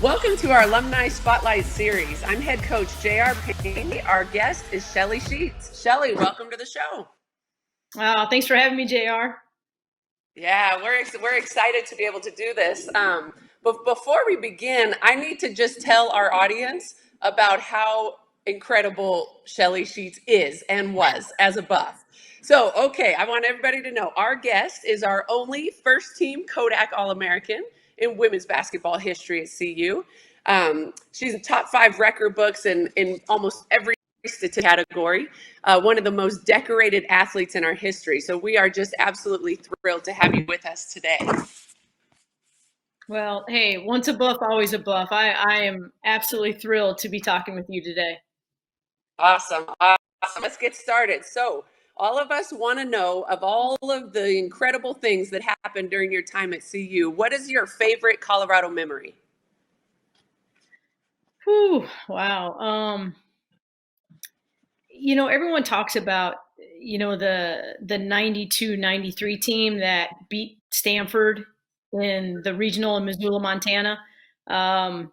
Welcome to our Alumni Spotlight series. I'm head coach JR Payne. Our guest is Shelley Sheetz. Shelley, welcome to the show. Thanks for having me, JR. Yeah, we're excited to be able to do this. But before we begin, I need to just tell our audience about how incredible Shelley Sheetz is and was as a Buff. So, okay, I want everybody to know our guest is our only first team Kodak All-American in women's basketball history at CU. She's in top 5 record books in almost every statistic category, one of the most decorated athletes in our history. So we are just absolutely thrilled to have you with us today. Well, hey, once a Buff, always a Buff. I am absolutely thrilled to be talking with you today. Awesome. Let's get started. So all of us want to know, of all of the incredible things that happened during your time at CU, what is your favorite Colorado memory? Whew, wow. Everyone talks about, the 92-93 team that beat Stanford in the regional in Missoula, Montana. That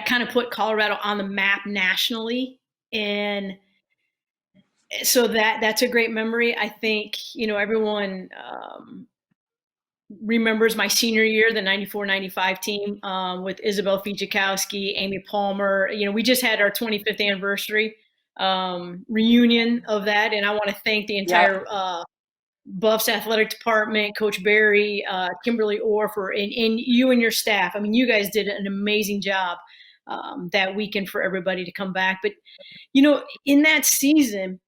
kind of put Colorado on the map nationally. And so that's a great memory. I think, everyone remembers my senior year, the 94-95 team with Isabel Fijakowski, Amy Palmer. We just had our 25th anniversary reunion of that. And I want to thank the entire Buffs athletic department, Coach Barry, Kimberly Orr, and you and your staff. I mean, you guys did an amazing job that weekend for everybody to come back. But, in that season,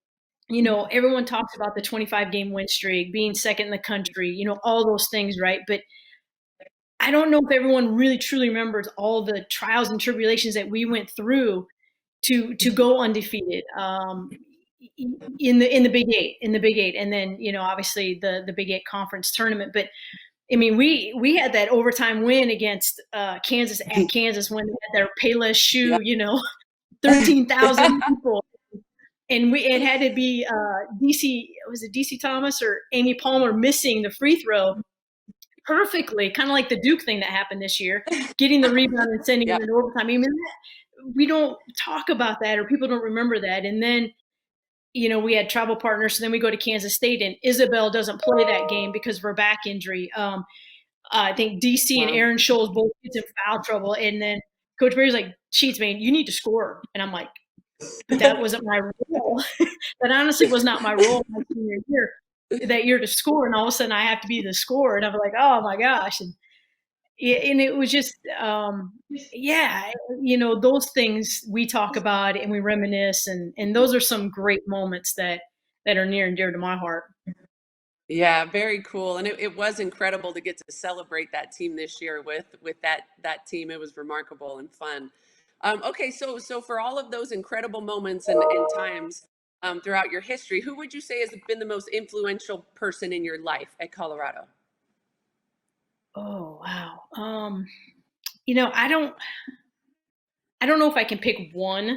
everyone talks about the 25-game win streak, being second in the country, all those things, right? But I don't know if everyone really truly remembers all the trials and tribulations that we went through to go undefeated in the Big Eight, and then obviously the Big Eight conference tournament. But I mean, we had that overtime win against Kansas at Kansas when they had their Payless shoe, 13,000 people. And it had to be DC Thomas or Amy Palmer missing the free throw perfectly, kind of like the Duke thing that happened this year, getting the rebound and sending it into overtime. I mean, we don't talk about that, or people don't remember that. And then, we had travel partners. So then we go to Kansas State, and Isabel doesn't play that game because of her back injury. I think DC and Aaron Scholes both get in foul trouble. And then Coach Barry's like, Sheetz, man, you need to score. And I'm like, but that wasn't my role. That honestly was not my role my senior year, that year to score. And all of a sudden I have to be the scorer. And I'm like, oh my gosh. And it was just, those things we talk about and we reminisce. And those are some great moments that are near and dear to my heart. Yeah, very cool. And it was incredible to get to celebrate that team this year with that team. It was remarkable and fun. Okay, so for all of those incredible moments and times throughout your history, who would you say has been the most influential person in your life at Colorado? Oh, wow. I don't know if I can pick one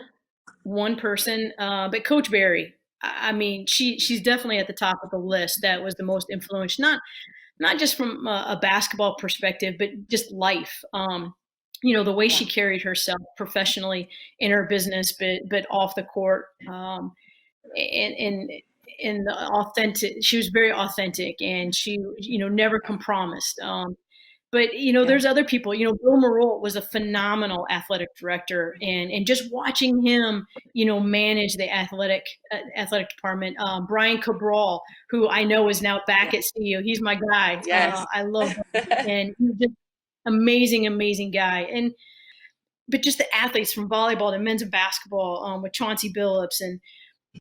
person, but Coach Barry. I mean, she's definitely at the top of the list. That was the most influential, not just from a basketball perspective, but just life. The way she carried herself professionally in her business, but off the court, and the authentic. She was very authentic, and she never compromised. But there's other people. Bill Marolt was a phenomenal athletic director, and just watching him, manage the athletic department. Brian Cabral, who I know is now back at CU, he's my guy. Yes. I love him, and he's just amazing guy. But just the athletes from volleyball to men's basketball, with Chauncey Billups, and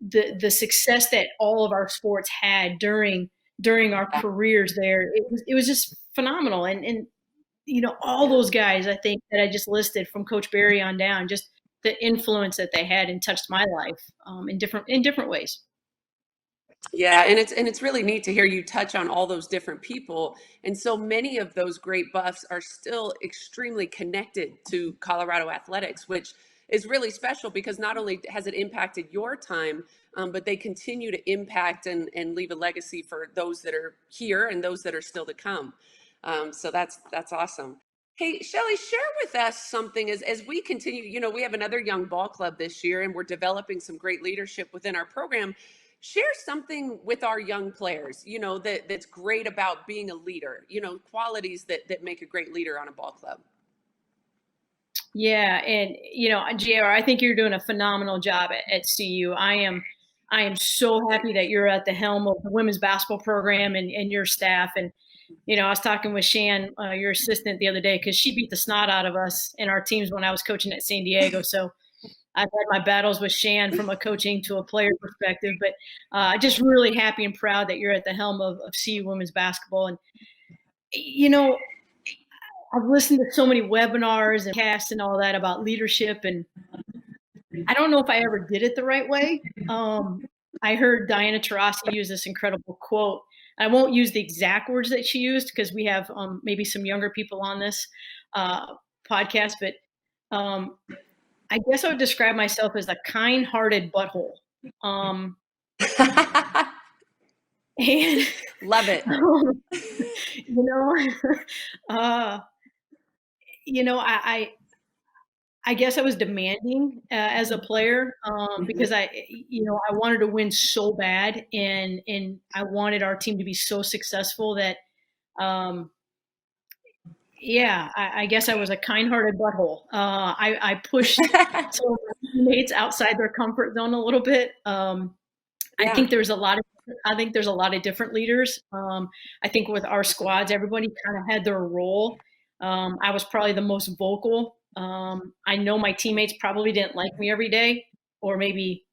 the success that all of our sports had during our careers there, it was just phenomenal. And all those guys, I think, that I just listed from Coach Barry on down, just the influence that they had and touched my life in different ways. Yeah, and it's really neat to hear you touch on all those different people. And so many of those great Buffs are still extremely connected to Colorado athletics, which is really special because not only has it impacted your time, but they continue to impact and leave a legacy for those that are here and those that are still to come. So that's awesome. Hey, Shelley, share with us something as we continue. We have another young ball club this year, and we're developing some great leadership within our program. Share something with our young players, that's great about being a leader, qualities that make a great leader on a ball club. Yeah, and JR, I think you're doing a phenomenal job at CU. I am so happy that you're at the helm of the women's basketball program and your staff. And I was talking with Shan, your assistant, the other day because she beat the snot out of us in our teams when I was coaching at San Diego. So I've had my battles with Shan from a coaching to a player perspective, but just really happy and proud that you're at the helm of CU women's basketball. And I've listened to so many webinars and casts and all that about leadership, and I don't know if I ever did it the right way. I heard Diana Taurasi use this incredible quote. I won't use the exact words that she used because we have maybe some younger people on this podcast, but I guess I would describe myself as a kind-hearted butthole. And Love it. you know, I guess I was demanding as a player because I wanted to win so bad, and I wanted our team to be so successful that, I guess I was a kind-hearted butthole. I pushed some of my teammates outside their comfort zone a little bit. I think there's a lot of different leaders. I think with our squads, everybody kind of had their role. I was probably the most vocal. I know my teammates probably didn't like me every day, or maybe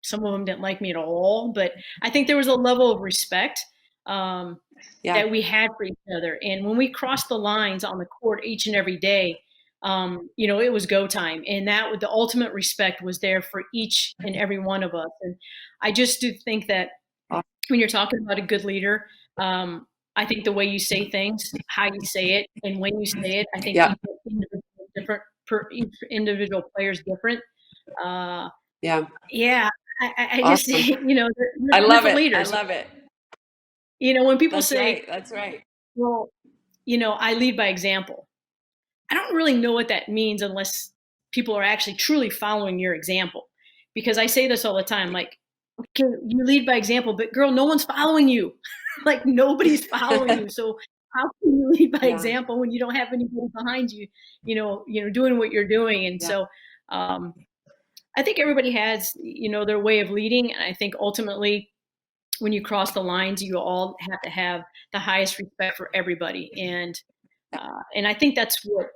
some of them didn't like me at all. But I think there was a level of respect that we had for each other. And when we crossed the lines on the court each and every day, it was go time. And the ultimate respect was there for each and every one of us. And I just do think that when you're talking about a good leader, I think the way you say things, how you say it, and when you say it, I think each individual player is different. I just I love it. Leaders. I love it. When people That's say, right. That's right. Well, I lead by example. I don't really know what that means unless people are actually truly following your example. Because I say this all the time, like, okay, you lead by example, but girl, no one's following you. Like, nobody's following you. So how can you lead by example when you don't have anybody behind you, doing what you're doing? And so I think everybody has, their way of leading. And I think ultimately when you cross the lines, you all have to have the highest respect for everybody. And I think that's what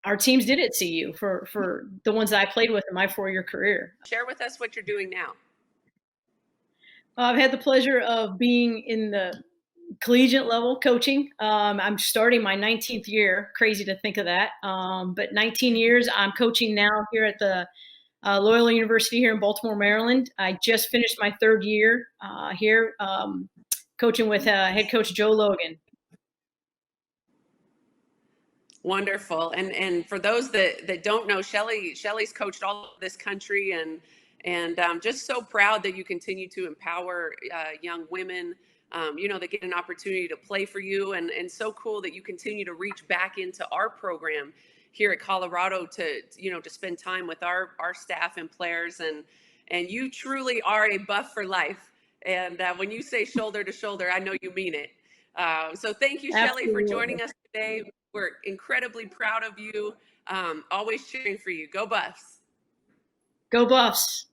our teams did at CU for the ones that I played with in my 4-year career. Share with us what you're doing now. I've had the pleasure of being in the collegiate level coaching. I'm starting my 19th year. Crazy to think of that. But 19 years, I'm coaching now here at the Loyola University here in Baltimore, Maryland. I just finished my 3rd year here coaching with head coach Joe Logan. Wonderful. And for those that don't know, Shelley's coached all of this country, and I'm just so proud that you continue to empower young women, that get an opportunity to play for you, and so cool that you continue to reach back into our program here at Colorado to spend time with our staff and players, and you truly are a Buff for life. And when you say shoulder to shoulder, I know you mean it. So thank you, Shelley, for joining us today. We're incredibly proud of you. Always cheering for you. Go Buffs. Go Buffs.